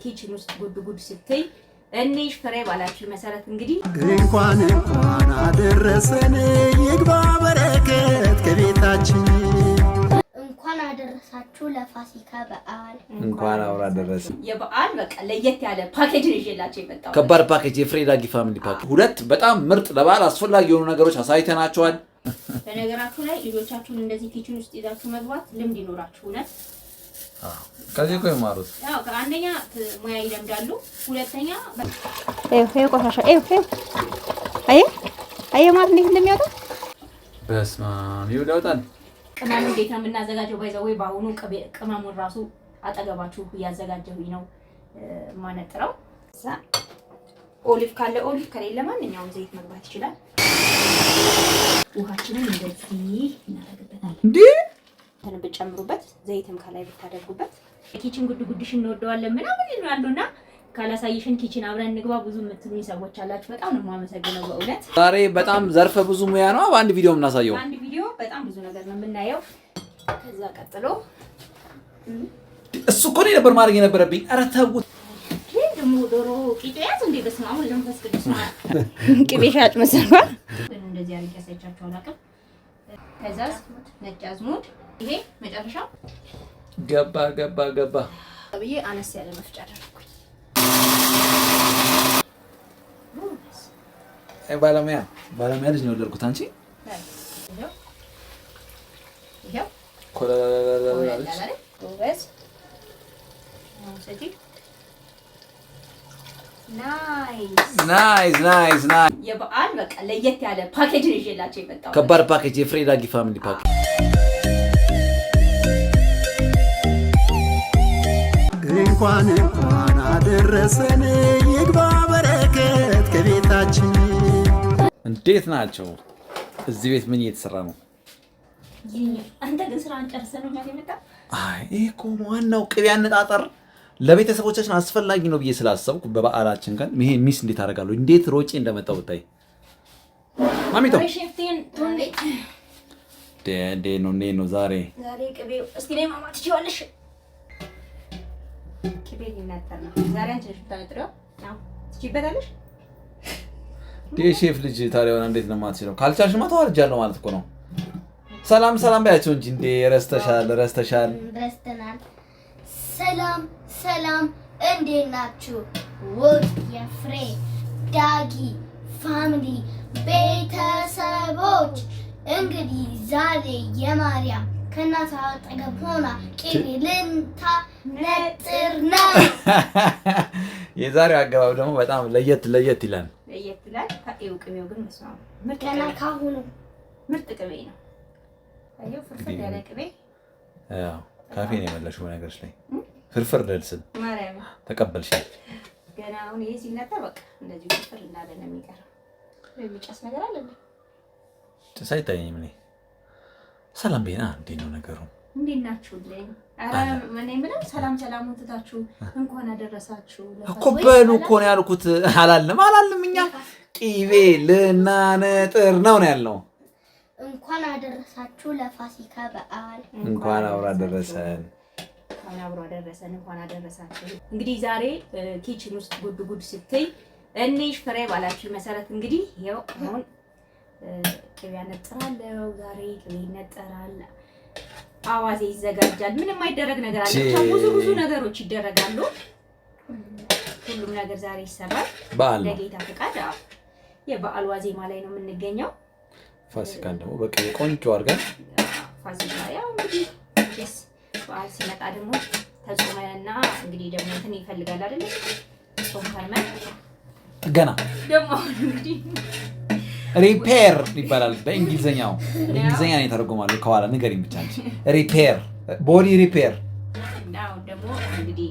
ኪችን ውስጥ ጉድ ስትይ እንሽ ፍሬ ባላችሁ መሰረት እንግዲህ እንኳን አደረሰን ይግባ በረከት ከቤታችን እንኳን አደረሳችሁ ለፋሲካ በዓል እንኳን አውራ ደረሰ። የበዓል በቃ ለየት ያለ ፓኬጅ ነው ይዤላችሁ የመጣው። ከባድ ፓኬጅ የፍሬዳጊ ፋሚሊ ፓኬጅ ሁለት በጣም ምርጥ ለበዓል አስፈላጊ የሆኑ ነገሮች አሳይተናቸዋል። በነገራችሁ ላይ ልጆቻችሁን እንደዚህ ኪችን ውስጥ ይዛችሁ መግባት ልምድ ይኖራችሁ ነው። ከዚህ እኮ ይማሩት። ያው ከአንደኛ ሙያ ይለምዳሉ፣ ሁለተኛ ቆሻሻ አይ ማለት እንዴት እንደሚያወጣ በስመ አብ ይወጣል። ቅመም እንዴት ነው የምናዘጋጀው? ባይዘው ወይ ባሁኑ ቅመሙን ራሱ አጠገባችሁ እያዘጋጀሁኝ ነው ማነጥረው። እዛ ኦሊቭ ካለ ኦሊቭ ከሌለ ማንኛውም ዘይት መግባት ይችላል። ውሃችንን እንደዚህ እናደርግበታለን። እንዴ ተን ብጨምሩበት ዘይትም ከላይ ብታደርጉበት ኪችን ጉድሽን እንወደዋለን ምናምን ይላሉና ካላሳይሽን ኪችን አብረን እንግባ ብዙ የምትሉኝ ሰዎች አላችሁ። በጣም ነው የማመሰግነው በእውነት። ዛሬ በጣም ዘርፈ ብዙ ሙያ ነው በአንድ ቪዲዮ የምናሳየው። አንድ ቪዲዮ በጣም ብዙ ነገር ነው የምናየው። ከዛ ቀጥሎ እሱ እኮ ነበር ማድረግ የነበረብኝ። ኧረ ተውት። ደግሞ ዶሮ ቂጤ ያዝ እንደ በስመ አብ ለምፈስ ቅዱስ ማለት ቅቤ ሻጭ መሰለኝ። እንደዚህ አድርጌ ያሳይቻችሁ አላውቅም። ከዛስ ነጭ አዝሙድ ይሄ መጨረሻ ገባ ብዬ አነስ ያለ መፍጫ አደረኩኝ። ባለሙያ ልጅ ነው የወለድኩት። አንቺ ይሄው ኮላላላላላች ጎበዝ ናይስ የበዓል በቃ ለየት ያለ ፓኬጅ ነው ይዤላችሁ የመጣው። ከባድ ፓኬጅ የፍሬዳጊ ፋሚሊ ፓኬጅ እንኳን አደረሰን ይግባ በረከት ከቤታችን። እንዴት ናቸው? እዚህ ቤት ምን እየተሰራ ነው? አንተ ግን ስራን ጨርሰህ ነው ማለት የመጣው? አይ ይሄ እኮ ዋናው ቅቤ አነጣጠር ለቤተሰቦቻችን አስፈላጊ ነው ብዬ ስላሰብኩ በበዓላችን ቀን ይሄ ሚስ እንዴት አደርጋለሁ? እንዴት ሮጬ እንደመጣው ብታይ ማሚቶ ሼፍቲን እንዴት ነው ዛሬ ቅቤው እስቲ ነይ ማማ ትችያለሽ። ቅቤ ሊነጠር ነው ዛሬ። አንቺ ነሽ የምታነጥሪው? አዎ ትችይበታለሽ። ሼፍ ልጅ ታዲያ እንዴት ነው የማትችለው? ካልቻልሽማ ተዋርጃለሁ ማለት እኮ ነው። ሰላም ባያቸው እንጂ እንዴ ረስተሻል። ረስተናል። ሰላም እንዴት ናችሁ? ውድ የፍሬ ዳጊ ፋሚሊ ቤተሰቦች እንግዲህ ዛሬ የማርያም ከእናቷ አጠገብ ሆና ቅቤ ልታነጥር ነው። የዛሬው አገባብ ደግሞ በጣም ለየት ይላል። ከቅቤው ግን መስማማ ገና ካሁኑ ምርጥ ቅቤ ነው። አየው ፍርፍር ያለ ቅቤ። አዎ ካፌ ነው የመለሽው ነገርሽ ላይ ፍርፍር ደልስን ማርያም ተቀበልሽ። ገና አሁን ይሄ ሲነጠር በቃ እንደዚህ ፍርፍር እንዳለ ነው የሚቀረው። የሚጨስ ነገር አለ እንዴ? ጭስ አይታየኝም እኔ። ሰላም ቤና እንዴት ነው ነገሩ? እንዴት ናችሁልኝ? ኧረ ምን የምለው ሰላም ወጥታችሁ እንኳን አደረሳችሁ እኮ በሉ እኮ ነው ያልኩት። አላለም እኛ ቅቤ ልናነጥር ነው ያልነው። እንኳን አደረሳችሁ ለፋሲካ በዓል። እንኳን አውራ ደረሰን። እንኳን አደረሳችሁ። እንግዲህ ዛሬ ኪችን ውስጥ ጉድ ስትይ እንሽ ፍሬ ባላችሁ መሰረት እንግዲህ ይሄው አሁን ቅቤ አነጥራለሁ። ዛሬ ቅቤ ይነጠራል፣ አዋዜ ይዘጋጃል። ምንም አይደረግ ነገር አለ። ብዙ ነገሮች ይደረጋሉ። ሁሉም ነገር ዛሬ ይሰራል ለጌታ ፈቃድ። የበዓል ዋዜማ ላይ ነው የምንገኘው። ፋሲካን ደግሞ በቅቤ ቆንጆ አድርገን ፋሲካ ያው እንግዲህ በዓል ሲመጣ ደግሞ ተጾመና እንግዲህ ደግሞ እንትን ይፈልጋል አይደል? ጾም ካርመን ገና ደግሞ እንግዲህ ሪፔር ይባላል በእንግሊዘኛው። በእንግሊዘኛ ነው የተረጎማለው። ከኋላ ንገሪኝ ብቻ እንጂ ሪፔር ቦዲ ሪፔር ነው ደግሞ እንግዲህ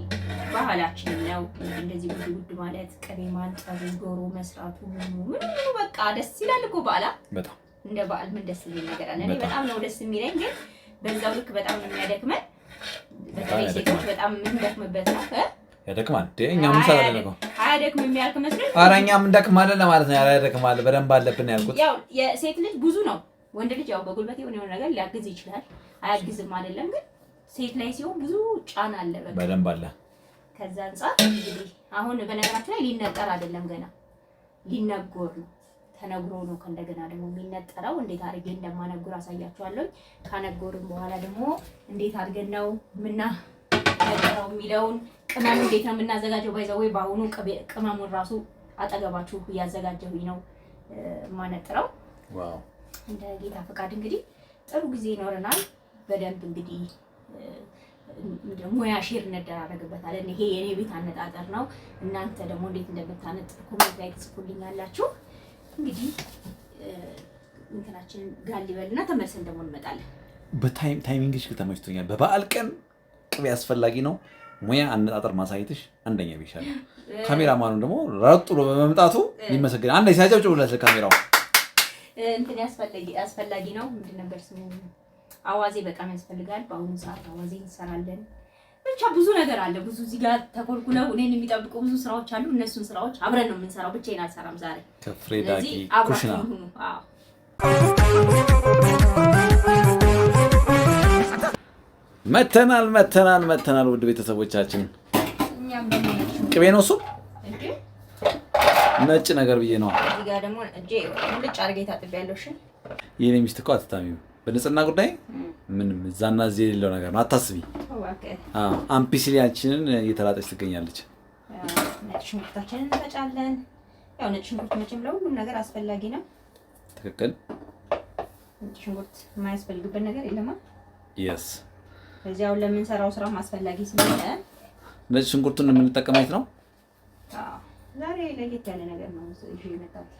ባህላችን ነው። እንደዚህ ጉድ ማለት ቅቤ ማንጠሩ፣ ዶሮ መስራቱ ምን በቃ ደስ ይላል እኮ በዓላ። በጣም እንደ በዓል ምን ደስ የሚል ነገር አለ? እኔ በጣም ነው ደስ የሚለኝ፣ ግን በዛው ልክ በጣም ነው የሚያደክመን። በተለይ ሴቶች በጣም የምንደክምበት ነው። ያደክማል። እኛም እንሰራለን እኮ አያደክም የሚያልክ መስሎኝ። ኧረ እኛም እንደክማለን ለማለት ነው። ያደክማል በደንብ አለብን ያልኩት። ያው የሴት ልጅ ብዙ ነው። ወንድ ልጅ ያው በጉልበት የሆነ ነገር ሊያግዝ ይችላል። አያግዝም አይደለም፣ ግን ሴት ላይ ሲሆን ብዙ ጫና አለ። በደንብ አለ። ከዛ አንፃር እንግዲህ አሁን በነገራችን ላይ ሊነጠር አይደለም ገና ሊነጎር ነው። ተነግሮ ነው ከእንደገና ደግሞ የሚነጠረው። እንዴት አድርጌ እንደማነጉር አሳያችኋለሁ። ካነጎርን በኋላ ደግሞ እንዴት አድርገን ነው የምናነጥረው የሚለውን ቅመም እንዴት ነው የምናዘጋጀው። ባይዘው በአሁኑ ቅመሙን ራሱ አጠገባችሁ እያዘጋጀሁኝ ነው የማነጥረው። ዋው እንደ ጌታ ፈቃድ እንግዲህ ጥሩ ጊዜ ይኖረናል። በደንብ እንግዲህ ሙያ ሼር እንደራረግበታለን። ይሄ የኔ ቤት አነጣጠር ነው። እናንተ ደግሞ እንዴት እንደምታነጥሩ ኮሜንት ላይ ትጽፉልኛላችሁ። እንግዲህ እንትናችንን ጋር ሊበልና ተመልሰን ደግሞ እንመጣለን። በታይሚንግሽ ተመችቶኛል። በበዓል ቀን ቅቤ አስፈላጊ ነው። ሙያ አነጣጠር ማሳየትሽ አንደኛ ቢሻል። ካሜራማኑ ደግሞ ራጥ ብሎ በመምጣቱ ሊመሰገን አንዴ ሲያጨብጭቡለት ካሜራው እንትን አስፈላጊ ነው። ምንድን ነበር ስሙ? አዋዜ በጣም ያስፈልጋል። በአሁኑ ሰዓት አዋዜ እንሰራለን። ብቻ ብዙ ነገር አለ። ብዙ እዚህ ጋር ተኮልኩለው እኔን የሚጠብቁ ብዙ ስራዎች አሉ። እነሱን ስራዎች አብረን ነው የምንሰራው። ብቻዬን አልሰራም ዛሬ። ከፍሬዳጊ ኩሽና መተናል። ውድ ቤተሰቦቻችን ቅቤ ነው እሱ ነጭ ነገር ብዬ ነው። እዚህ ጋር ደግሞ እጄ ልጭ አድርጌ ታጥቤያለሁ። እሺ የኔ ሚስት እኮ አትታሚው በንጽህና ጉዳይ ምንም እዛና እዚህ የሌለው ነገር ነው። አታስቢ። አምፒሲሊያችንን እየተላጠች ትገኛለች። ነጭ ሽንኩርታችንን እንፈጫለን። ያው ነጭ ሽንኩርት መቼም ለሁሉም ነገር አስፈላጊ ነው። ትክክል። ነጭ ሽንኩርት የማያስፈልግበት ነገር የለማ። የስ እዚያው ለምንሰራው ስራ አስፈላጊ ስለሆነ ነጭ ሽንኩርቱን የምንጠቀመው ነው። ዛሬ ለየት ያለ ነገር ነው ይዤ የመጣሁት።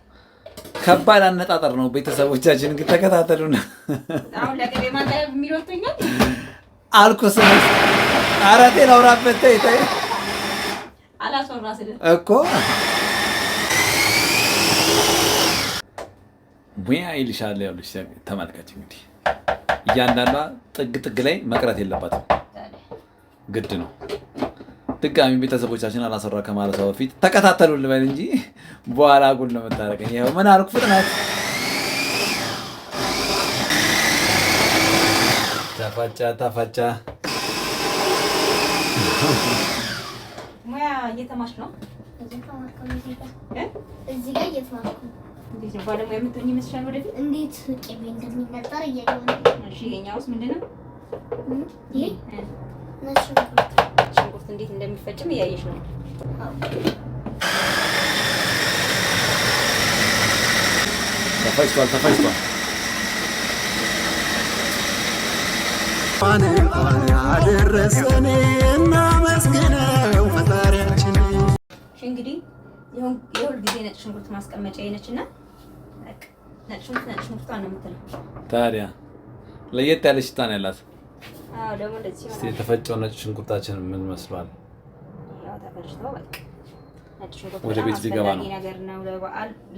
ከባድ አነጣጠር ነው። ቤተሰቦቻችን እንግዲህ ተከታተሉና አሁን ለቅቤ ማጠብ የሚሮጥኛል አልኩስ አራቴ ላውራበት ተይ አላሶራ ስለ እኮ ሙያ ይልሻል ያሉሽ ተመልካች። እንግዲህ እያንዳንዷ ጥግ ላይ መቅረት የለባትም፣ ግድ ነው። ድጋሚ ቤተሰቦቻችን አላሰራ ከማለቷ በፊት ተከታተሉ ልበል እንጂ በኋላ ጉድ ነው የምታረገኝ። ይኸው ምን አልኩ ፍጥነት ተፋጫ ሙያ እየተማርሽ ነው። እዚህ ጋር እየተማርኩ ነው። እንዴት ነው ባለሙያ የምትሆኝ ይመስልሻል ወደፊት? እንዴት ቅቤ እንደሚነጠር እያየሁ ነው። እሺ የኛውስ ምንድን ነው? ይሄ ነጭ ሽንኩርት እንዴት እንደሚፈጭም እያየሽ ነው። ተፈጭቷል። እንኳን አደረሰን እናመስግነው ፈጣሪያችን። እንግዲህ የሁል ጊዜ ነጭ ሽንኩርት ማስቀመጫ ነችና ነጭ ሽንኩርት ነው የምትለው። ታዲያ ለየት ያለ ሽታ ነው ያላት። አዎ ደግሞ እንደዚህ ነው። የተፈጨው ነጭ ሽንኩርታችን ምን መስሏል? ያው ተፈጭቶ በቃ ነጭ ሽንኩርት ወደ ቤት ሊገባ ነው ነገር ነው።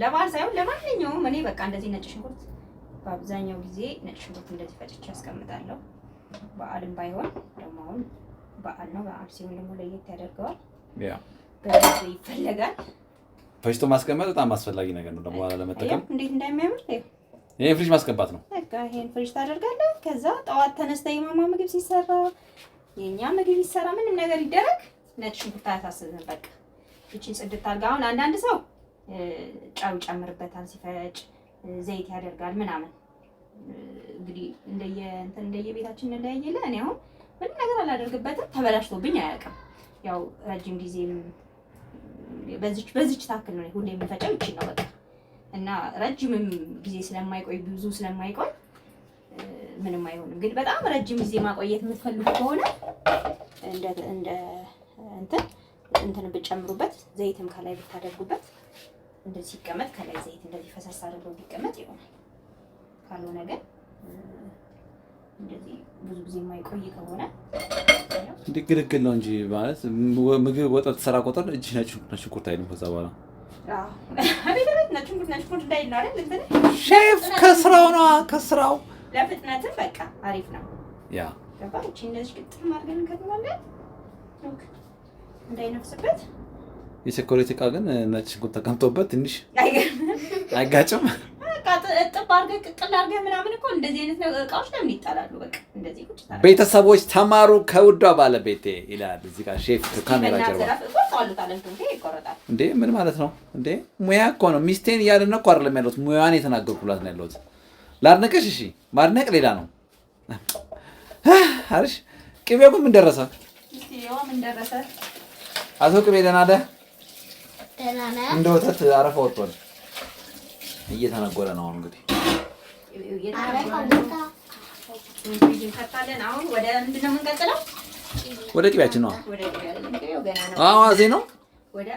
ለበዓል ሳይሆን ለማንኛውም እኔ በቃ እንደዚህ ነጭ ሽንኩርት በአብዛኛው ጊዜ ነጭ ሽንኩርት እንደዚህ ፈጭቼ አስቀምጣለሁ። በዓልም ባይሆን ደግሞ አሁን በዓል ነው። በዓል ሲሆን ደግሞ ለየት ያደርገዋል። ያ በደንብ ይፈለጋል። ፈጭቶ ማስቀመጥ በጣም አስፈላጊ ነገር ነው። ደግሞ በኋላ ለመጠቀም እንዴት እንደሚያምር ይሄ ፍሪጅ ማስገባት ነው። በቃ ይሄን ፍሪጅ ታደርጋለህ። ከዛ ጠዋት ተነስተህ የማማ ምግብ ሲሰራ የኛ ምግብ ይሰራ ምንም ነገር ይደረግ ነጭ ሽንኩርት አያሳስብም። በቃ እቺን ጽድት አድርጋ። አሁን አንዳንድ ሰው ጫው ጨምርበታል ሲፈጭ፣ ዘይት ያደርጋል ምናምን። እንግዲህ እንደየቤታችን እንለያየለ። እኔ አሁን ምንም ነገር አላደርግበትም። ተበላሽቶብኝ አያውቅም። ያው ረጅም ጊዜም በዚች ታክል ነው ሁሌ የምፈጨው እቺ ነው በቃ። እና ረጅምም ጊዜ ስለማይቆይ ብዙ ስለማይቆይ ምንም አይሆንም። ግን በጣም ረጅም ጊዜ ማቆየት የምትፈልጉ ከሆነ እንደ እንትን ብትጨምሩበት፣ ዘይትም ከላይ ብታደርጉበት እንደዚህ ሲቀመጥ ከላይ ዘይት እንደዚህ ፈሰስ አድርጎ ቢቀመጥ ይሆናል። ካልሆነ ግን እንደዚህ ብዙ ጊዜ የማይቆይ ከሆነ ግልግል ነው እንጂ ማለት ምግብ ወጥ ተሰራ ቁጥር እጅ ነጭ ሽንኩርት አይልም። ከዛ በኋላ ሼፍ ከስራው ነው ከስራው ለፍጥነትም በቃ አሪፍ ነው። ያ ገባች። እንደዚህ ግጥም አድርገን ከተባለ እንዳይነፍስበት። የቸኮሌት እቃ ግን ነጭ ሽንኩርት ተቀምጦበት ትንሽ አይጋጭም። በቃ ጥብ አድርገህ ቅቅል አድርገህ ምናምን እኮ እንደዚህ አይነት እቃዎች ለምን ይጣላሉ? በቃ እንደዚህ ቁጭ ታረጋለህ። ቤተሰቦች ተማሩ ከውዷ ባለቤቴ ይላል እዚህ ጋር ሼፍ ካሜራ ጀርባ። እንዴ ምን ማለት ነው እንዴ? ሙያ እኮ ነው። ሚስቴን እያደነኩ አይደለም ያለሁት፣ ሙያዋን የተናገርኩላት ነው ያለሁት። ላድንቅሽ? እሺ ማድነቅ ሌላ ነው። አሪሽ ቅቤው ግን ምን ደረሰ? ምን ደረሰ? አቶ ቅቤ ደህና ነህ? ደህና ነህ? እንደ ወተት አረፋ ወጥቷል። እየተነጎረ ነው አሁን እንግዲህ አሁን ወደ ምንድን ነው የምንቀጥለው? ወደ ቅቤያችን ነው። ወደ ቅቤው ገና ነው። አዋዜ ነው። ወደ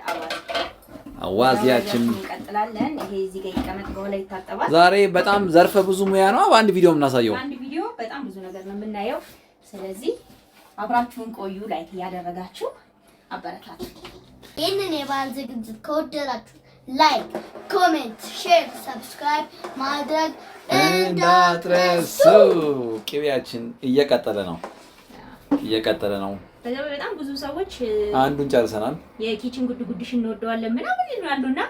አዋዜያችን እንቀጥላለን። ይሄ እዚህ ጋር ይቀመጥ፣ በኋላ ይታጠባል። ዛሬ በጣም ዘርፈ ብዙ ሙያ ነው በአንድ ቪዲዮ የምናሳየው። በአንድ ቪዲዮ በጣም ብዙ ነገር ነው የምናየው። ስለዚህ አብራችሁን ቆዩ። ላይክ እያደረጋችሁ አበረታቱ። ይህንን የበዓል ዝግጅት ከወደዳችሁ ላይክ፣ ኮሜንት፣ ሼር፣ ሰብስክራይብ ማድረግ እንዳትረሱ። ቅቤያችን እየቀጠለ ነው። በጣም ብዙ ሰዎች አንዱን ጨርሰናል። የኪችን ጉድሽን እንወደዋለን ምናምን ይላሉና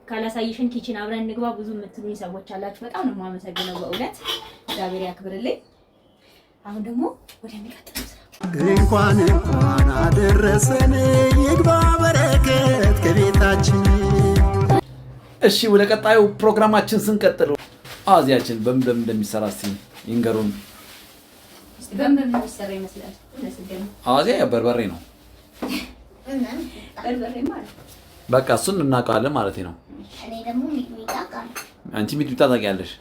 ካላሳይሽን ኪችን አብረን እንግባ ብዙ የምትሉኝ ሰዎች አላችሁ። በጣም ነው የማመሰግነው በእውነት እግዚአብሔር ያክብርልኝ። አሁን ደግሞ ወደሚቀጥለው ስራ እንኳን አደረሰን ይግባ በረከት ከቤታችን። እሺ ወደ ቀጣዩ ፕሮግራማችን ስንቀጥል አዋዜያችን በምን እንደሚሰራ እስኪ ይንገሩን። በምን የሚሰራ ይመስላል? አዋዜ በርበሬ ነው። በርበሬ ማለት በቃ እሱን እናውቀዋለን ማለት ነው። እኔ ደግሞ ሚጥሚጣ አውቃለሁ። አንቺ ሚጥሚጣ ታውቂያለሽ?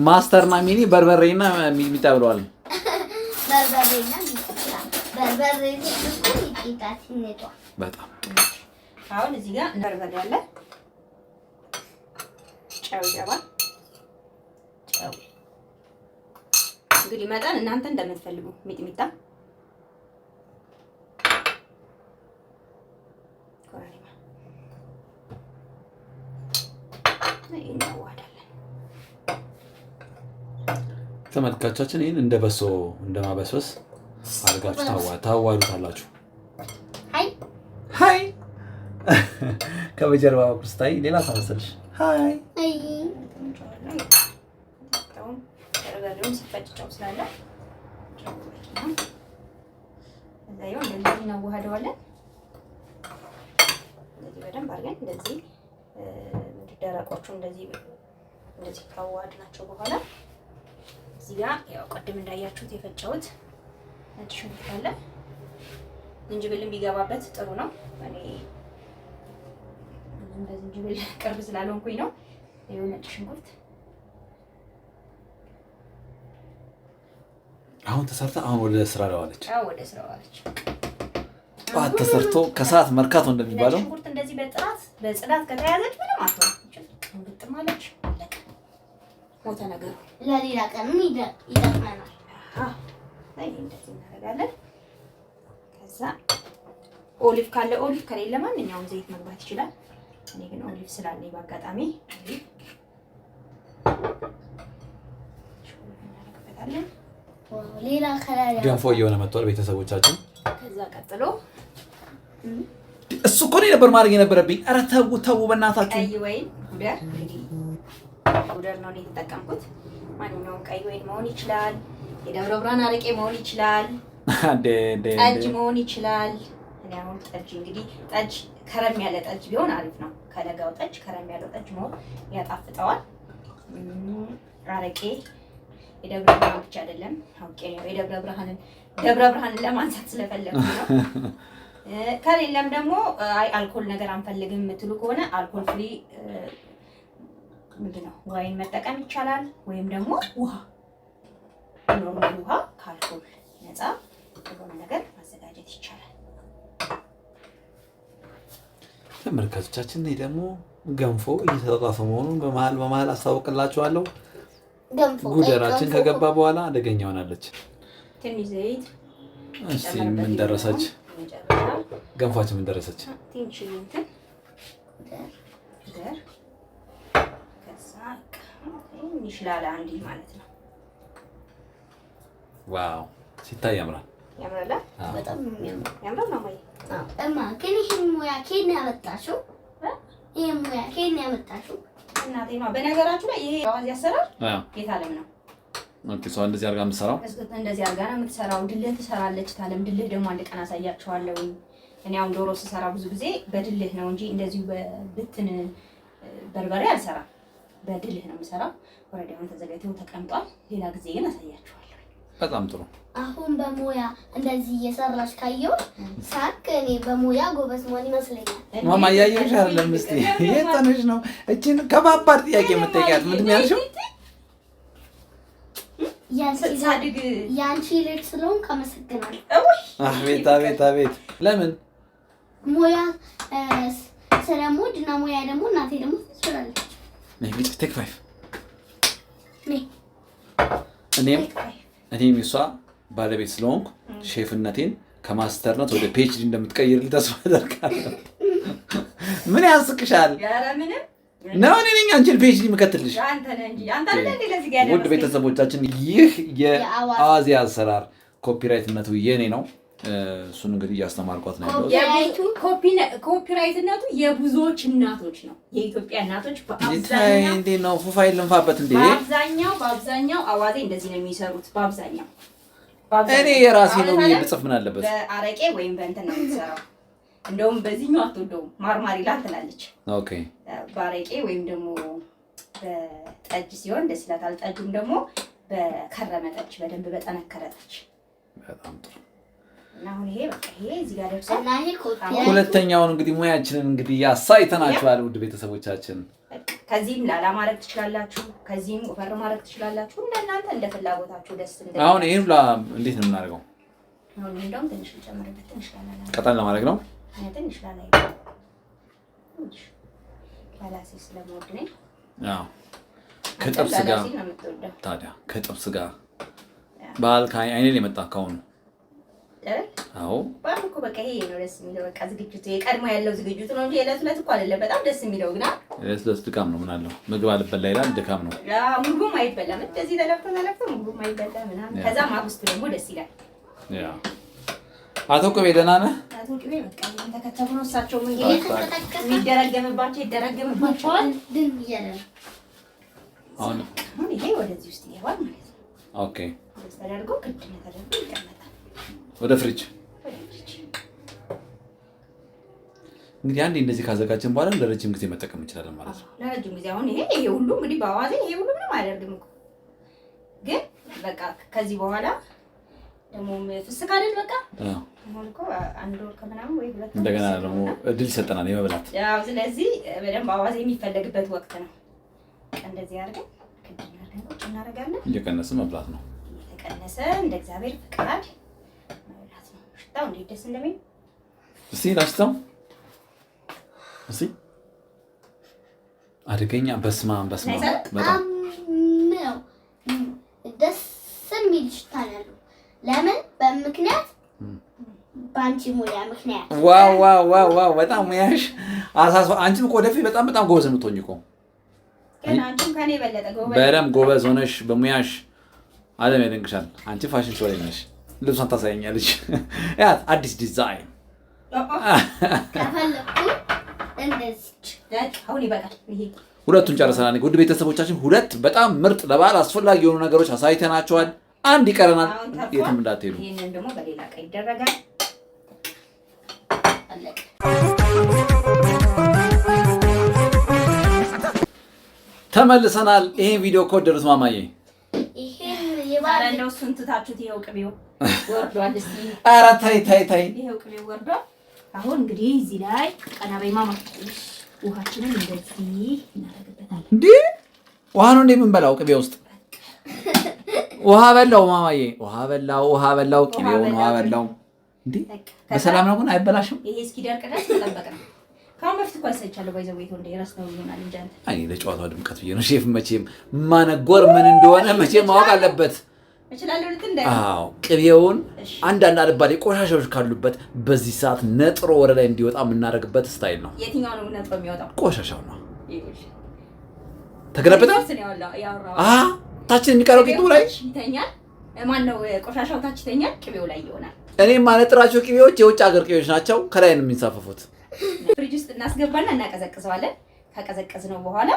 ማስተርና ሚኒ በርበሬና ሚጥሚጣ ብለዋል። በርበሬና ሚጥሚጣ በርበሬ ሚጥሚጣ ሲነቷ በጣም አሁን እዚህ ጋር በርበሬ አለ፣ ጨው ይገባል። ጨው እንግዲህ መጠን እናንተ እንደምትፈልጉ ሚጥሚጣ ኮረሪማ እናዋሃዳለን። ተመልካቾቻችን ይህን እንደ በሶ እንደማበስበስ አድርጋችሁ ታዋዱታላችሁ። ሃይ ከበጀርባ በኩል ስታይ ሌላ ታመሰልሽ። ሃይ በርበሬውን ሲፈጭጨው ስላለ እዛው እንደዚህ እናዋሃደዋለን። እንደዚህ በደንብ አድርገን እንደዚህ ደረቆቹ እንደዚህ ካዋሃድናቸው በኋላ እዚህ ጋር ያው ቅድም እንዳያችሁት የፈጨሁት ነጭ ሽንኩርት አለ። ዝንጅብልም ቢገባበት ጥሩ ነው። እኔ ዝንጅብል ቅርብ ስላልሆንኩኝ ነው። ይኸው ነጭ ሽንኩርት አሁን ተሰርታ አሁን ወደ ስራ ለዋለች። ወደ ስራ ዋለች። ጠዋት ተሰርቶ ከሰዓት መርካቶ እንደሚባለው ሽንኩርት እንደዚህ በጽዳት ከተያዘች ምንም አትሆንም። ግጥም አለች አለቀ። ሞተ ነገሩ። ለሌላ ቀንም ይጠቅመናል። እንደዚህ እናደርጋለን። ከዛ ኦሊቭ ካለ ኦሊቭ፣ ከሌለ ማንኛውም ዘይት መግባት ይችላል። እኔ ግን ኦሊቭ ስላለኝ በአጋጣሚ ኦሊቭ እናደርግበታለን። ሌላ ከላይ ገንፎ እየሆነ መጥቷል ቤተሰቦቻችን። ከዛ ቀጥሎ እሱ እኮ ነበር ማድረግ የነበረብኝ። ኧረ ተው በእናታችሁ። ቀይ ወይን ጉደር፣ እንግዲህ ጉደር ነው የተጠቀምኩት። ማንኛውም ቀይ ወይን መሆን ይችላል። የደብረ ብርሃን አረቄ መሆን ይችላል። ጠጅ መሆን ይችላል። እኔ አሁን ጠጅ እንግዲህ ጠጅ ከረም ያለ ጠጅ ቢሆን አሪፍ ነው። ከለጋው ጠጅ ከረም ያለው ጠጅ መሆን ያጣፍጠዋል። አረቄ የደብረ ብርሃን ብቻ አይደለም። አውቄ ነው የደብረ ብርሃንን ለማንሳት ስለፈለኩ ነው። ከሌለም ደግሞ አይ አልኮል ነገር አንፈልግም የምትሉ ከሆነ አልኮል ፍሪ ምንድነው ዋይን መጠቀም ይቻላል። ወይም ደግሞ ውሃ ኖርማል ውሃ ከአልኮል ነፃ የሆነ ነገር ማዘጋጀት ይቻላል። ተመልካቾቻችን ይሄ ደግሞ ገንፎ እየተጣጣፈ መሆኑን በመሀል አስታውቅላችኋለሁ። ጉደራችን ከገባ በኋላ አደገኛ ሆናለች። ትንሽ ዘይት እስቲ ምን ደረሰች? ገንፏችን ምን ደረሰች? ትንሽ እንትን ጉደር ከዛ ትንሽ ላላ አንዲ ማለት ነው። ዋው ሲታይ ያምራል። ያምራል። በጣም ያምራል ነው ማለት እማ ግን ይሄን ሙያ ከየት ነው ያመጣሽው? ይሄን ሙያ ከየት ነው ያመጣሽው? እናቴ ነው። በነገራችሁ ላይ ይሄ አዋዜ አሰራር የታለም ነው። ኦኬ ሰው እንደዚህ አድርጋ የምትሰራው እንደዚህ አድርጋ ነው የምትሰራው። ድልህ ትሰራለች። ታለም ድልህ ደግሞ አንድ ቀን አሳያችኋለሁ። እኔ አሁን ዶሮ ስሰራ ብዙ ጊዜ በድልህ ነው እንጂ እንደዚሁ በብትን በርበሬ አልሰራም። በድልህ ነው የምሰራው። ኦልሬዲ አሁን ተዘጋጅተው ተቀምጧል። ሌላ ጊዜ ግን አሳያችኋለሁ። በጣም ጥሩ። አሁን በሙያ እንደዚህ እየሰራሽ ካየው ሳክ እኔ በሙያ ጎበዝ መሆን ይመስለኛል። ማማ እያየሽ አይደለም? እስኪ የጠነሽ ነው እቺን ከባባድ ጥያቄ የምትጠይቂያት ምንድን ነው ያልሽው? ያንቺ ልጅ ስለሆንክ አመሰግናለሁ። አቤት አቤት አቤት። ለምን ሙያ ስለምወድ እና ሙያ ደግሞ እናቴ ደግሞ ትችላለች። ነይ ቴክ 5 እኔም እሷ ባለቤት ስለሆንኩ ሼፍነቴን ከማስተርነት ወደ ፒኤችዲ እንደምትቀይርልኝ ተስፋ አደርጋለሁ። ምን ያስቅሻል? ነው እኔ ነኝ አንቺን ፒኤችዲ የምከትልሽ። ውድ ቤተሰቦቻችን ይህ የአዋዜ አሰራር ኮፒራይትነቱ የኔ ነው። እሱን እንግዲህ እያስተማርኳት ነው ያለው። ኮፒራይትነቱ የብዙዎች እናቶች ነው። የኢትዮጵያ እናቶች በአብዛኛው እንዴ ነው ፉፋይል ልንፋበት እንዴ? በአብዛኛው አዋዜ እንደዚህ ነው የሚሰሩት። በአብዛኛው እኔ የራሴ ነው ብጽፍ ምን አለበት? በአረቄ ወይም በእንትን ነው የሚሰራው። እንደውም በዚህኛው አትወደውም። ማርማር ይላል ትላለች። ኦኬ በአረቄ ወይም ደግሞ በጠጅ ሲሆን ደስ ይላታል። ጠጁም ደግሞ በከረመ ጠጅ በደንብ በጠነከረ ጠጅ። በጣም ጥሩ። አሁን ይሄ በቃ ይሄ እዚህ ጋር ደርሷል። ሁለተኛውን እንግዲህ ሙያችንን እንግዲህ ያሳይተናችኋል ውድ ቤተሰቦቻችን። ከዚህም ላላ ማድረግ ትችላላችሁ፣ ከዚህም ወፈር ማድረግ ትችላላችሁ። እንደናንተ እንደ ፍላጎታችሁ ደስ እንደ አሁን ይሄን እንዴት ነው የምናደርገው? አሁን እንደውም ትንሽ ልጨምርበት። ትንሽ ላላ ቀጠን ለማድረግ ነው። ትንሽ ላላ ላላሲ ስለምወድ ነኝ። አዎ ከጥብስ ጋር ታዲያ ከጥብስ ጋር ባል አይኔን የመጣ ካሁን አዎ ባልኩ በቃ ይሄ ነው ደስ የሚለው። በቃ ዝግጅቱ የቀድሞ ያለው ዝግጅቱ ነው እንጂ የዕለት ዕለት እኮ አይደለም። በጣም ደስ የሚለው ግን የዕለት ዕለት ድካም ነው። ምን አለው ምግብ አልበላ ይላል፣ ድካም ነው። ምግቡም አይበላም። እንደዚህ ተለፍቶ ምግቡም አይበላም ምናምን። ከዛ ማግስቱ ደግሞ ደስ ይላል። ያ አቶ ቅቤ ደህና ነህ? አቶ ቅቤ በቃ ተከተቡ ነው። እሳቸውም እንግዲህ የሚደረገምባቸው ይደረገምባቸዋል። ግን እያለ አሁን ይሄ ወደዚህ ውስጥ ይገባል ማለት ነው። ኦኬ ተደርጎ ክድነ ተደርጎ ይቀመጣል ወደ ፍሪጅ። እንግዲህ አንዴ እንደዚህ ካዘጋጀን በኋላ ለረጅም ጊዜ መጠቀም እንችላለን ማለት ነው። ለረጅም ጊዜ አሁን ይሄ ሁሉ እንግዲህ በአዋዜ ይሄ ሁሉ ምንም አያደርግም እኮ ግን በቃ ከዚህ በኋላ ደግሞ ፍስክ አይደል በቃ አሁን እኮ አንድ ወር ከምናምን ወይ ሁለት እንደገና ደግሞ እድል ይሰጠናል የመብላት። ያው ስለዚህ በደንብ አዋዜ የሚፈለግበት ወቅት ነው። እንደዚህ አድርገን ክድና አድርገን ቁጭ እናደርጋለን። እየቀነሰ መብላት ነው። እየቀነሰ እንደ እግዚአብሔር ፍቃድ መብላት ነው። ሽታው እንዴት ደስ እንደሚል እስቲ ላሽታው እስቲ አድገኛ በስማ በጣም ነው ደስ የሚል ሽታ ያለው። ለምን? በምክንያት ባንቺ ሙያ ምክንያት። ዋው ዋው ዋው ዋው በጣም ሙያሽ አሳስባ። አንቺም እኮ ወደፊት በጣም ጎበዝ የምትሆኝ እኮ አንቺም ከኔ በለጠ በደምብ ጎበዝ ሆነሽ በሙያሽ ዓለም ያደንቅሻል። አንቺ ፋሽን ሾው ላይ ነሽ። ልብሷን ታሳየኛለች። ያት አዲስ ዲዛይን ከፈለኩ እንደዚህ አሁን ይበቃል። ይሄ ሁለቱን ጨርሰናል። ውድ ቤተሰቦቻችን ሁለት በጣም ምርጥ ለበዓል አስፈላጊ የሆኑ ነገሮች አሳይተናቸዋል። አንድ ይቀረናል። የትም እንዳትሄዱ። ይሄንን ደግሞ በሌላ ቀን ይደረጋል። ተመልሰናል። ይሄን ቪዲዮ ከወደዱት ማማዬ ኧረ እንደው እሱን ትታችሁት ይኸው ቅቤው ወርዷል። እስኪ ኧረ ተይ ተይ ተይ ይኸው ቅቤው ወርዷል። አሁን እንግዲህ እዚህ ላይ ቀና በይ ማማ። ውሃችንን እንደዚህ እናደርግበታለን። እንዴ ውሃ ነው እንዴ የምንበላው? ቅቤ ውስጥ ውሃ በላው ማማዬ፣ ውሃ በላው ቅቤውን ውሃ በላው። እንዴ በሰላም ነው ግን አይበላሽም? ይሄ እስኪደርቅ ድረስ መጠበቅ ነው። ካሁን በፊት እኮ አሳይቻለሁ። ባይዘው ቤት ወንደ የራስነው ይሆናል እንጂ አንተ አይ ለጨዋታው ድምቀት ብዬ ነው። ሼፍ መቼም ማነጎር ምን እንደሆነ መቼም ማወቅ አለበት። እችላለሁ ልትል አዎ ቅቤውን አንዳንድ አልባሌ ቆሻሻዎች ካሉበት በዚህ ሰዓት ነጥሮ ወደ ላይ እንዲወጣ የምናደርግበት ስታይል ነው። የትኛው ነው ነጥሮ የሚወጣው? ቆሻሻው ነው። ተገለበጠ ታችን የሚቀረው ቂጡ ላይ ይተኛል። ማን ነው ቆሻሻው ታች ይተኛል፣ ቅቤው ላይ ይሆናል። እኔ ማነጥራቸው ቅቤዎች የውጭ ሀገር ቅቤዎች ናቸው። ከላይ ነው የሚንሳፈፉት። ፍሪጅ ውስጥ እናስገባና እናቀዘቅዘዋለን። ካቀዘቀዝነው በኋላ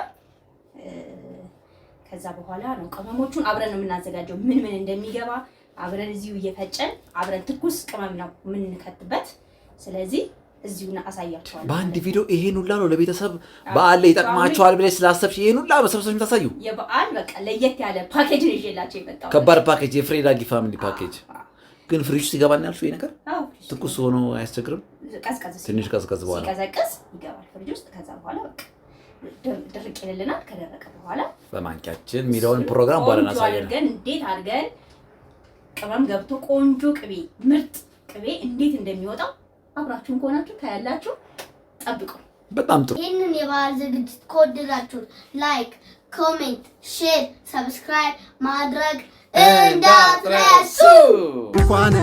ከዛ በኋላ ነው ቅመሞቹን አብረን ነው የምናዘጋጀው። ምን እንደሚገባ አብረን እዚሁ እየፈጨን አብረን ትኩስ ቅመም ነው የምንከትበት። ስለዚህ እዚሁና አሳያችኋለሁ። በአንድ ቪዲዮ ይሄን ሁላ ነው ለቤተሰብ በዓል ላይ ይጠቅማቸዋል ብለሽ ስላሰብሽ ይሄን ሁላ በሰብሰብ ታሳዩ። የበዓል በቃ ለየት ያለ ፓኬጅ ነው ይዤላችሁ የመጣሁት። ከባድ ፓኬጅ፣ የፍሬዳጊ ፋሚሊ ፓኬጅ። ግን ፍሪጅ ውስጥ ይገባል ያልሽው ይሄ ነገር? አዎ ትኩስ ሆኖ አያስቸግርም? ትንሽ ቀዝቀዝ በኋላ ሲቀዘቅዝ ይገባል ፍሪጅ ውስጥ። ከዛ በኋላ በቃ ድርቅ ይልልናል። ከደረቀ በኋላ በማንኪያችን የሚለውን ፕሮግራም በኋላ እናሳያለን። እንዴት አድርገን ቅመም ገብቶ ቆንጆ ቅቤ፣ ምርጥ ቅቤ እንዴት እንደሚወጣው አብራችሁን ከሆናችሁ ታያላችሁ። ጠብቁ። በጣም ጥሩ። ይህንን የበዓል ዝግጅት ከወደዳችሁ ላይክ፣ ኮሜንት፣ ሼር፣ ሰብስክራይብ ማድረግ እንዳትረሱ። እንኳን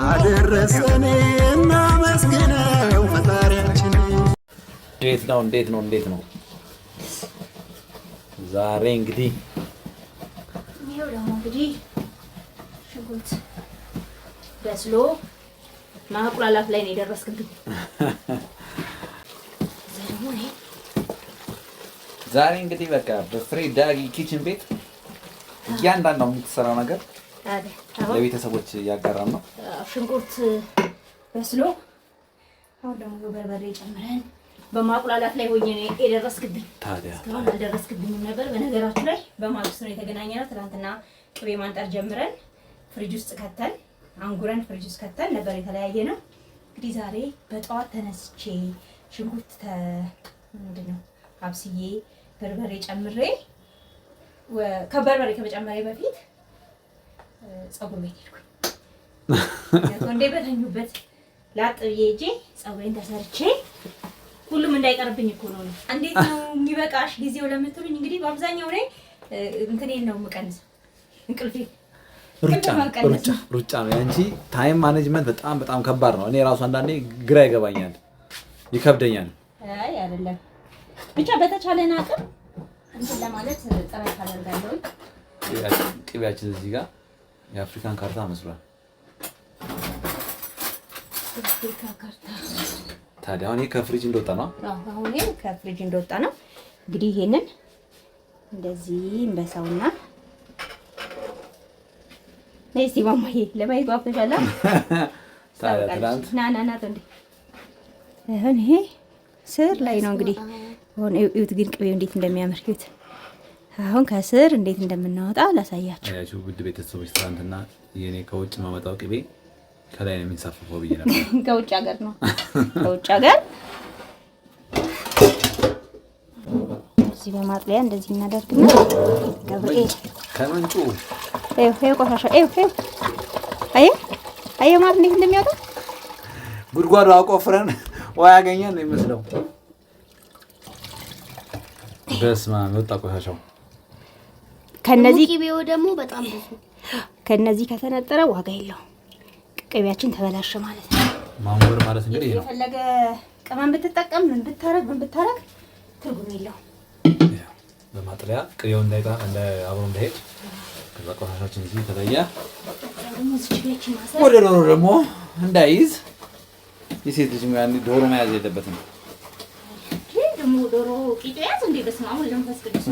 አደረሰን እናመስግነው ፈጣሪያችን። እንዴት ነው ዛሬ እንግዲህ ይሄው ደግሞ እንግዲህ ሽንኩርት በስሎ ማቁላላት ላይ ነው የደረስክብኝ። ዛሬ እንግዲህ በቃ በፍሬዳጊ ኪችን ቤት እያንዳንዱ የምትሰራው ነገር ለቤተሰቦች እያጋራን ነው። ሽንኩርት በስሎ አሁን ደግሞ በርበሬ ጨምረን በማቁላላት ላይ ሆኜ ነው የደረስክብኝ። ታዲያ እስካሁን አልደረስክብኝም ነበር። በነገራችሁ ላይ በማግስቱ ነው የተገናኘነው። ትናንትና ቅቤ ማንጠር ጀምረን ፍሪጅ ውስጥ ከተን አንጉረን ፍሪጅ ውስጥ ከተን ነበር የተለያየ ነው። እንግዲህ ዛሬ በጠዋት ተነስቼ ሽንኩርት ምንድነው አብስዬ በርበሬ ጨምሬ ከበርበሬ ከመጨመሬ በፊት ፀጉር ቤት ሄድኩኝ። እንዴ በተኙበት ላጥ ብዬ ሄጄ ፀጉሬን ተሰርቼ ሁሉም እንዳይቀርብኝ እኮ ነው። እንዴት ነው የሚበቃሽ ጊዜው ለምትሉኝ እንግዲህ በአብዛኛው ላይ እንትኔን ነው የምቀንሰው እንቅልፌ ሩጫ ነው ያንቺ። ታይም ማኔጅመንት በጣም ከባድ ነው። እኔ ራሱ አንዳንዴ ግራ ይገባኛል፣ ይከብደኛል። አይ አይደለም ብቻ በተቻለና አቅም እንትን ለማለት ጥረት አደርጋለሁ። ቅቤያችን እዚህ ጋር የአፍሪካን ካርታ መስሏል። አፍሪካ ካርታ ታዲያ አሁን ከፍሪጅ እንደወጣ ነው። አሁን ከፍሪጅ እንደወጣ ነው። እንግዲህ ይሄንን እንደዚህ እንበሳውና ነይሲ ማማዬ ለማየት ዋፍተሻላ። ታዲያ ትናንት ና ተንዴ አሁን ይሄ ስር ላይ ነው እንግዲህ አሁን እዩት፣ ግን ቅቤው እንዴት እንደሚያምር እዩት። አሁን ከስር እንዴት እንደምናወጣ ላሳያችሁ። አያችሁ ውድ ቤተሰቦች፣ ትናንትና የኔ ከውጭ ማመጣው ቅቤ ከላይ ነው የሚንሳፈፈው ብዬ ነበር። ከውጭ ሀገር ነው ከውጭ ሀገር። እዚህ በማጥለያ እንደዚህ እናደርግና ገብርኤል ከምንጩ ይሄ ቆሻሻ አየ ማለት እንዴት እንደሚያወጣ ጉድጓዱ አቆፍረን ወይ ያገኘን ነው የሚመስለው። በስመ አብ ወጣ ቆሻሻው። ከነዚህ ቅቤው ደግሞ በጣም ብዙ ከነዚህ ከተነጠረ ዋጋ የለውም። ቅቤያችን ተበላሸ ማለት ነው። ማንጎር ማለት እንግዲህ ነው። የፈለገ ቅመም ብትጠቀም ምን ብታረግ ትርጉም የለውም። በማጥለያ ቅቤው እንዳይጣ አብሮ እንዳይሄድ ከዛ ቆሻሻችን እዚህ ተለየ። ወደ ዶሮ ደግሞ እንዳይዝ የሴት ልጅ ያን ዶሮ መያዝ የለበትም። ደግሞ ዶሮ ቂጡ ያዝ እንዴ! በስመ አብ ወወልድ ወመንፈስ ቅዱስ።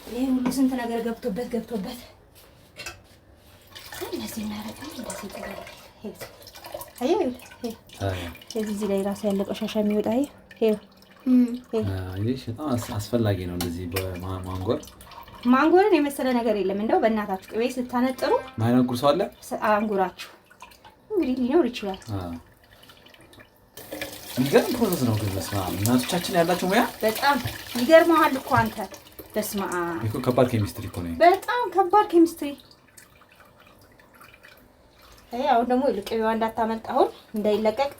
ይሄ ሁሉ ስንት ነገር ገብቶበት እንደዚህ እናደርጋለን። እንደዚህ ተገለ እዚህ ላይ ራሱ ያለ ቆሻሻ የሚወጣ ይሄ በጣም አስፈላጊ ነው። እንደዚህ ማንጎርን የመሰለ ነገር የለም። እንደው በእናታችሁ ቅቤ ስታነጥሩ ማይነጉር ሰው አለ? አንጉራችሁ እንግዲህ ሊኖር ይችላል። የሚገርም ፕሮሰስ ነው ግን በስመ አብ። እናቶቻችን ያላቸው ሙያ በጣም ይገርመሃል እኮ አንተ። በስመ አብ እኮ ከባድ ኬሚስትሪ እኮ ነው። በጣም ከባድ ኬሚስትሪ። አሁን ደግሞ ቅቤዋ እንዳታመልጥ አሁን እንዳይለቀቅ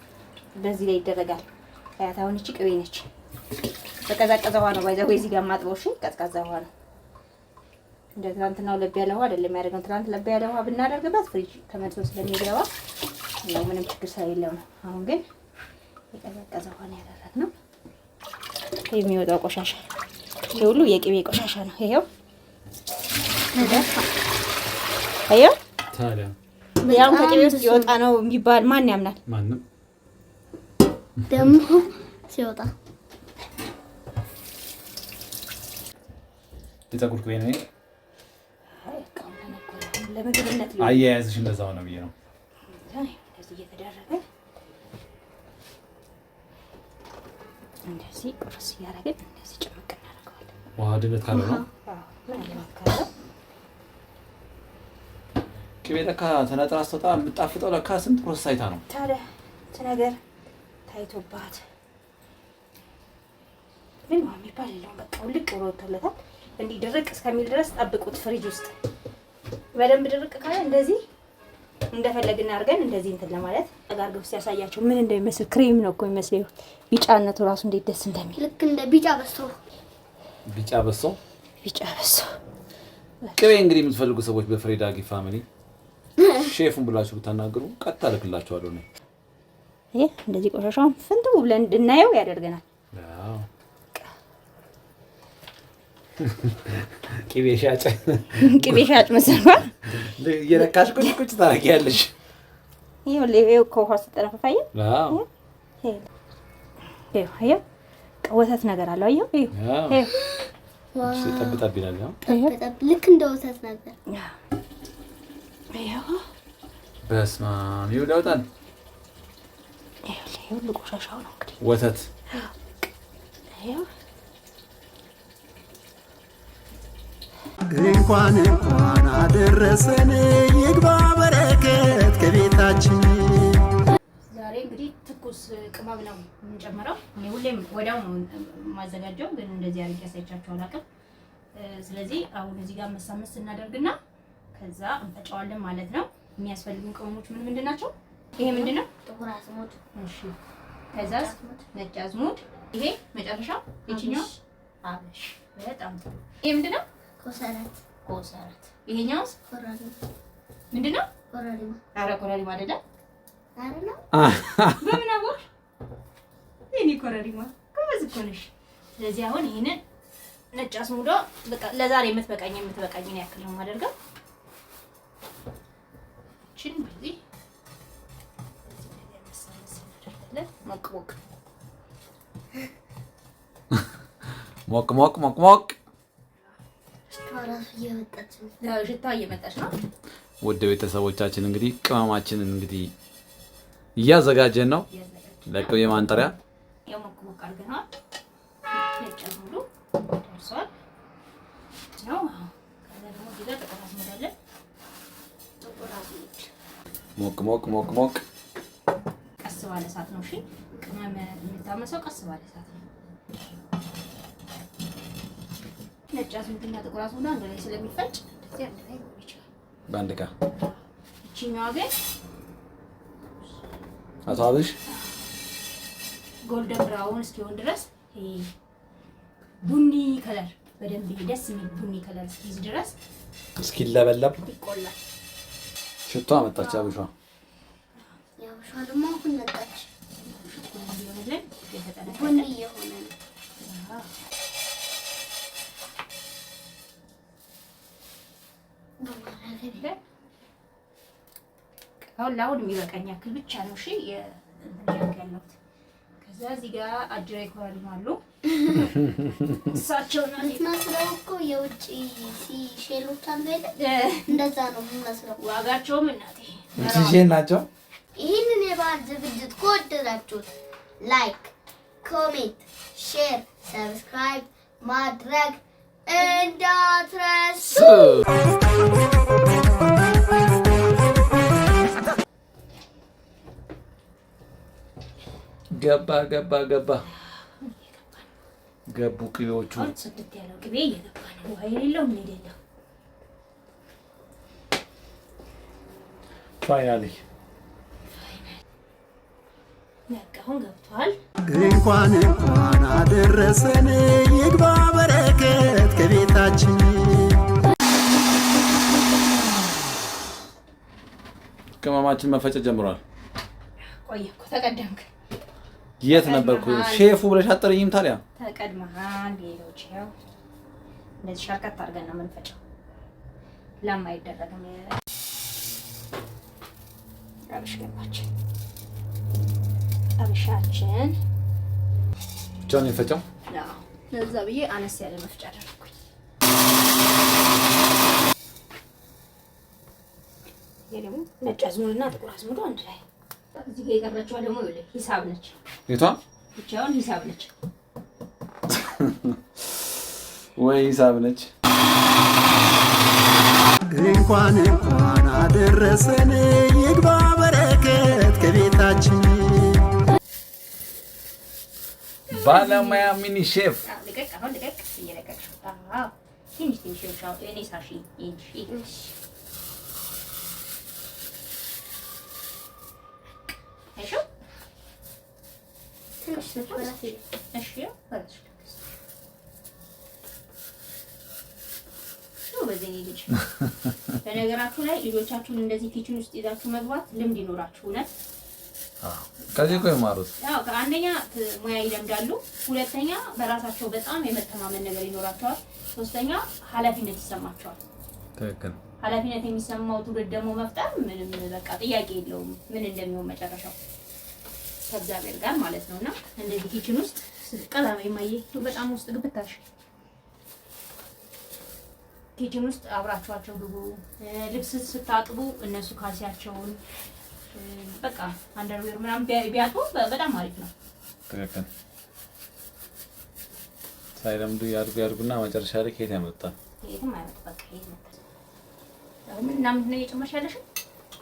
በዚህ ላይ ይደረጋል። አያት አሁን እቺ ቅቤ ነች። በቀዝቃዛ ውሃ ነው ባይዘው እዚህ ጋር ማጥበው። እሺ ቀዝቃዛ ውሃ ነው። እንደ ትናንትናው ለብ ያለ ውሃ አይደለም ያደረገው። ትናንት ለብ ያለ ውሃ ብናደርግበት ፍሪጅ ተመልሶ ስለሚገባ ነው ምንም ችግር ስለሌለው ነው። አሁን ግን የቀዘቀዘ ውሃ ነው ያደረግነው። የሚወጣው ቆሻሻ ይሄ ሁሉ የቅቤ ቆሻሻ ነው። ይሄው አየው ታዲያ ያው ከቅቤ ውስጥ ይወጣ ነው የሚባል ማን ያምናል? ማንም ደግሞ ሲወጣ የፀጉር ቅቤ ነው። ለምግብነት አያያዝሽ እንደዛ ሆነ ብዬ ነው። እንደዚህ እየተደረገ እንደዚህ ቁርስ እያደረግን እንደዚህ ጭምቅ እናደርገዋለን። ውሃ ድነት ካለው ነው። ቅቤ ለካ ተነጥራ ስትወጣ የምጣፍጠው ለካ ስንት ፕሮሰስ አይታ ነው። ታዲያ ነገር ታይቶባት ምን ነው የሚባል የለውም። በቃ ልቅ ብሎ ወጥቶለታል። እንዲህ ድርቅ እስከሚል ድረስ ጠብቁት ፍሪጅ ውስጥ። በደንብ ድርቅ ካለ እንደዚህ እንደፈለግን አድርገን እንደዚህ እንትን ለማለት አጋርገው ሲያሳያቸው ምን እንደሚመስል ክሬም ነው እኮ የሚመስለው። ቢጫነቱ ራሱ እንዴት ደስ እንደሚል ልክ እንደ ቢጫ በሶ ቢጫ በሶ ቢጫ በሶ። ቅቤ እንግዲህ የምትፈልጉ ሰዎች በፍሬዳጊ ፋሚሊ ሼፉን ብላችሁ ብታናገሩ ቀጥታ ልክላችኋለሁ ነው። ይሄ እንደዚህ ቆሻሻውን ፍንትው ብለን እንድናየው ያደርገናል። አዎ ቅቤ ሻጭ መሰለኝ እየነካሽ ቁጭ ታደርጊያለሽ። ይኸው ከውሃ ስትጠነፈፋየ አዎ ይኸው ወተት ነገር አለው። ይኸው ጠብጠብ ይላል። ልክ እንደ ወተት ነገር በስመ አብ ይውላውጣል። ይኸው ቆሻሻው ነው እንግዲህ ወተት እንኳን አደረሰን ይግባ በረከት ከቤታችን። ዛሬ እንግዲህ ትኩስ ቅመም ነው የምንጨምረው። እኔ ሁሌም ወዲያው ነው የማዘጋጀው፣ ግን እንደዚህ አድርጌ አሳይቻችሁ አላውቅም። ስለዚህ አሁን እዚህ ጋር መሳመስ እናደርግና ከዛ እንፈጫዋለን ማለት ነው። የሚያስፈልጉን ቅመሞች ምንድን ናቸው? ይሄ ምንድን ነው? ጥቁር አዝሙድ። እሺ፣ ከዛስ ነጭ አዝሙድ። ይሄ መጨረሻው ይችኛው አብሽ። በጣም ጥሩ። ይሄ ምንድን ነው? ኮሰረት። ይሄኛውስ ኮረሪማ። ምንድን ነው? ኮረሪማ። ኧረ ኮረሪማ አይደለም። አይደለም። በምን አወቅሽ? የእኔ ኮረሪማ ጎበዝ እኮ ነሽ። ስለዚህ አሁን ይሄንን ነጭ አዝሙዷ በቃ ለዛሬ የምትበቃኝን ያክል ነው የማደርገው። እቺን በዚህ ሞቅ ሽታ እየመጣች ነው። ውድ ቤተሰቦቻችን እንግዲህ ቅመማችንን እንግዲህ እያዘጋጀን ነው ለቅቤ ማንጠሪያ። ያው ሞቅ አድርገናል። ነጭ አዝሙዱ ደርሷል ነው። ከዛ ደግሞ እዚህ ጋር ጥቁር አዝሙድ አለ። ጥቁር አዝሙድ ሞቅ ቀስ ባለ እሳት ነው። እሺ ቅመም የምታመሰው ቀስ ባለ እሳት ነው። ነጭ አዝሙድና ጥቁር አዝሙድ አንድ ላይ ስለሚፈጭ እንደዚህ አንድ ላይ ነው ይችላል በአንድ ዕቃ። እቺኛዋ ግን አቶ አብሽ ጎልደን ብራውን እስኪሆን ድረስ ቡኒ ከለር በደንብ ደስ የሚል ቡኒ ከለር እስኪይዝ ድረስ እስኪለበለብ ይቆላል። ሽቶ አመጣች አብሿ። ያብሿ ደግሞ አሁን መጣች። ይሆነልን ቡኒ እየሆነ ነው። አሁን ለአሁን የሚበቃኝ ያክል ብቻ ነው። እሺ ያለሁት ከዛ እዚህ ጋር አጅራ ኮረሪማ አሉ። እሳቸው ነው የምትመስለው እኮ የውጭ ሲሼሎች አሉ አይደል? እንደዛ ነው የምትመስለው። ዋጋቸውም እናቴ ሲሼል ናቸው። ይህንን የበዓል ዝግጅት ከወደዳችሁት ላይክ፣ ኮሜንት፣ ሼር፣ ሰብስክራይብ ማድረግ እንዳትረሱ። ገቡ ቅቤዎቹ። ጽድት ያለው ቅቤ እየገባ ነው። ውሃ የሌለው ምን የሌለው ፋይናሊ አሁን ገብቷል። እንኳን አደረሰን ይግባ በረከት ከቤታችን። ቅመማችን መፈጨት ጀምሯል። ቆየ እኮ ተቀደምክ። የት ነበርኩ? ሼፉ ብለሽ አጠረኝም። ታዲያ ተቀድመሃል። ሌሎች ያው እንደዚህ ሸርከት አድርገን ነው የምንፈጨው። ላም አይደረግም። አብሽ ገባች። አብሻችን ብቻውን የፈጨው ለዛ ብዬ አነስ ያለ መፍጫ አደረኩኝ። ደግሞ ነጭ አዝሙድና ጥቁር አዝሙዱ አንድ ላይ። እዚህ ጋር የቀረችዋ ደግሞ ሂሳብ ነች። የቷ ብቻውን ሂሳብ ነች ወይ ሂሳብ ነች። እንኳን አደረሰን ይግባ በረከት ከቤታችን። ባለሙያ ሚኒ ሼፍ ልቀቅ፣ አሁን ልቀቅ፣ እየለቀቅሽ ትንሽ ትንሽ ብቻው እኔ ሳሺ ይንሽ እሺ ትንሽ ነፍራት እሺ ፈረሽ ነው በዚህ ልጅ በነገራችሁ ላይ ልጆቻችሁን እንደዚህ ኪችን ውስጥ ይዛችሁ መግባት ልምድ ይኖራችሁ እውነት ከዚህ እኮ ይማሩት። ያው ከአንደኛ ሙያ ይለምዳሉ፣ ሁለተኛ በራሳቸው በጣም የመተማመን ነገር ይኖራቸዋል፣ ሶስተኛ ኃላፊነት ይሰማቸዋል። ትክክል። ኃላፊነት የሚሰማው ትውልድ ደግሞ መፍጠር ምንም በቃ ጥያቄ የለውም ምን እንደሚሆን መጨረሻው ከእግዚአብሔር ጋር ማለት ነውና እንደዚህ ኪችን ውስጥ ቀላማ የማየ በጣም ውስጥ ግብታሽ ኪችን ውስጥ አብራችኋቸው ግቡ። ልብስ ስታጥቡ እነሱ ካልሲያቸውን በቃ አንደርዌር ምናምን ቢያጡ በጣም አሪፍ ነው። ትክክል። ሳይለምዱ ያድጉና መጨረሻ ላይ ከየት ያመጣል? የትም አይመጣ በቃ ይሄ ነው። አሁን ምናምን ነው የጨመርሽ ያለሽ?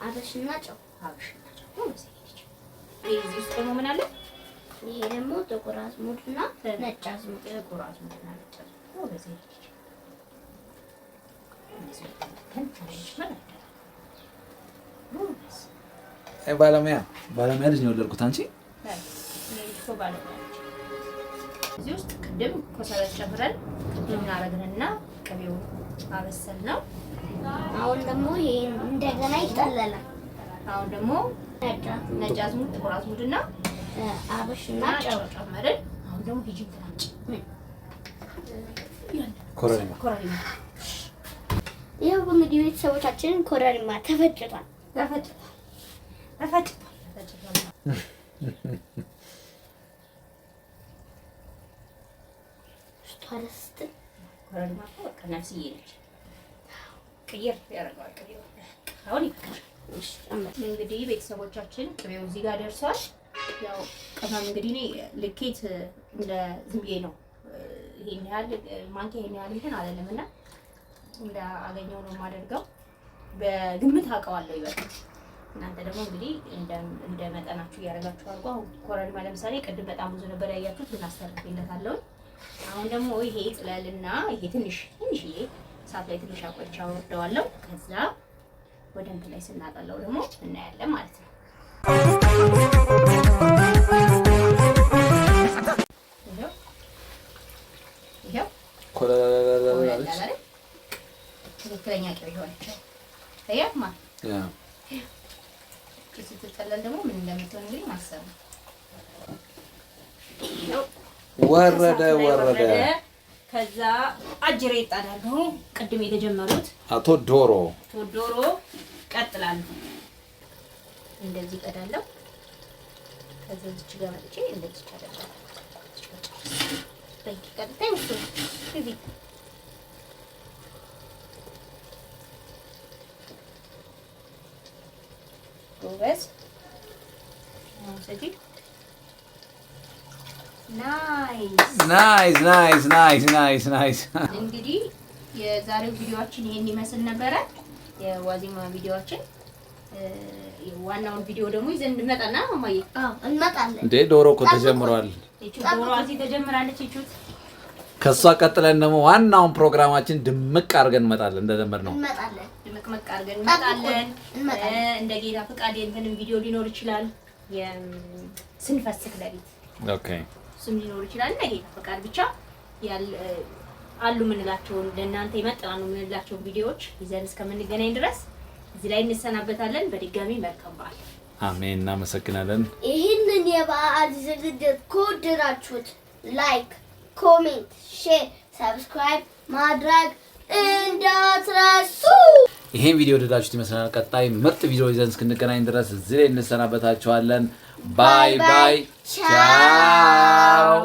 አበሽና ጨው። አብሽና ጨው ነው ሲሄድ። እዚህ ውስጥ ደግሞ ምን አለ? ይሄ ደግሞ ጥቁር አዝሙድና ነጭ አዝሙድ። ጥቁር አዝሙድና ነጭ አዝሙድ ነው በዚህ ልጅ ባለሙያ ልጅ ነው የወለድኩት። አንቺ እዚህ ውስጥ ቅድም ኮሰረት ጨምረን እናረግንና ቅቤው አበሰል ነው። አሁን ደግሞ ይሄ እንደገና ይጠለላል። አሁን ደግሞ ነጭ አዝሙድ፣ ጥቁር አዝሙድና አብሽና ጨው ጨመርን። አሁን ደግሞ ሂጂ ትናንጭ ኮረሪማ ይኸው እንግዲህ ቤተሰቦቻችን ኮረሪማ ተፈጭቷል። ኮረሪማ በቃ ነፍስዬ ነች። ቅይር ያደርገዋል ቅቤው። አሁን ይፈካል። እንግዲህ ቤተሰቦቻችን ቅቤው እዚህ ጋር ደርሷል። ያው ቅመም እንግዲህ እኔ ልኬት እንደ ዝም ብዬ ነው ይሄን ያህል ማንኪያ ይሄን ያህል እንትን አይደለም እና እንደ አገኘው ነው የማደርገው። በግምት አውቀዋለሁ ይበቃል። እናንተ ደግሞ እንግዲህ እንደ መጠናችሁ እያደረጋችሁ አድርጉ። አሁን ኮረሪማ ለምሳሌ ቅድም በጣም ብዙ ነበር ያያችሁት፣ ግን አስተርፌለታለሁ። አሁን ደግሞ ይሄ ጥለልና ይሄ ትንሽዬ እሳት ላይ ትንሽ አቆይቼ አወርደዋለሁ። ከዛ ወደ እንትን ላይ ስናጠለው ደግሞ እናያለን ማለት ነው። ይሄው ትክክለኛ ቅቤ ሆነች። ታያማ ስትጠለል ደግሞ ምን እንደምትሆን እንግዲህ ማሰብ ነው። ወረደ። ከዛ አጅሬ ይጣላሉ። ቅድም የተጀመሩት አቶ ዶሮ ቀጥላሉ። እንደዚህ ቀዳለው። ከዛ እዚህ ጋር መጥቼ እንደዚህ አደርጋለሁ። ቀጥታ እዚህ ጎበዝ ናይስ። እንግዲህ የዛሬው ቪዲዮአችን ይሄን ይመስል ነበረ። የዋዜማ ቪዲዮአችን ዋናውን ቪዲዮ ደግሞ ይዘን እንመጣና ማማዬ እንመጣለን። እንዴ ዶሮ እኮ ተጀምሯል። ዶሮ እዚህ ተጀምራለች። እቺት ከሷ ቀጥለን ደግሞ ዋናውን ፕሮግራማችን ድምቅ አድርገን እንመጣለን። እንደጀመርነው እንመጣለን። ድምቅ አድርገን እንመጣለን። እንደ ጌታ ፍቃድ የእንትንም ቪዲዮ ሊኖር ይችላል። ስንፈስክ ለሊት ኦኬ ስም ሊኖር ይችላል። እንደ ጌታ ፍቃድ ብቻ አሉ ምንላቸውን ለእናንተ ይመጣሉ ምንላቸውን ቪዲዮዎች ይዘን እስከምንገናኝ ድረስ እዚህ ላይ እንሰናበታለን። በድጋሚ መልካም በዓል። አሜን። እናመሰግናለን። ይህንን የበዓል ዝግጅት ከወደዳችሁት ላይክ፣ ኮሜንት፣ ሼር፣ ሰብስክራይብ ማድረግ እንዳትረሱ። ይሄን ቪዲዮ ወደዳችሁት ይመስላል። ቀጣይ ምርጥ ቪዲዮ ይዘን እስክንገናኝ ድረስ እዚህ ላይ እንሰናበታችኋለን። ባይ ባይ ቻው።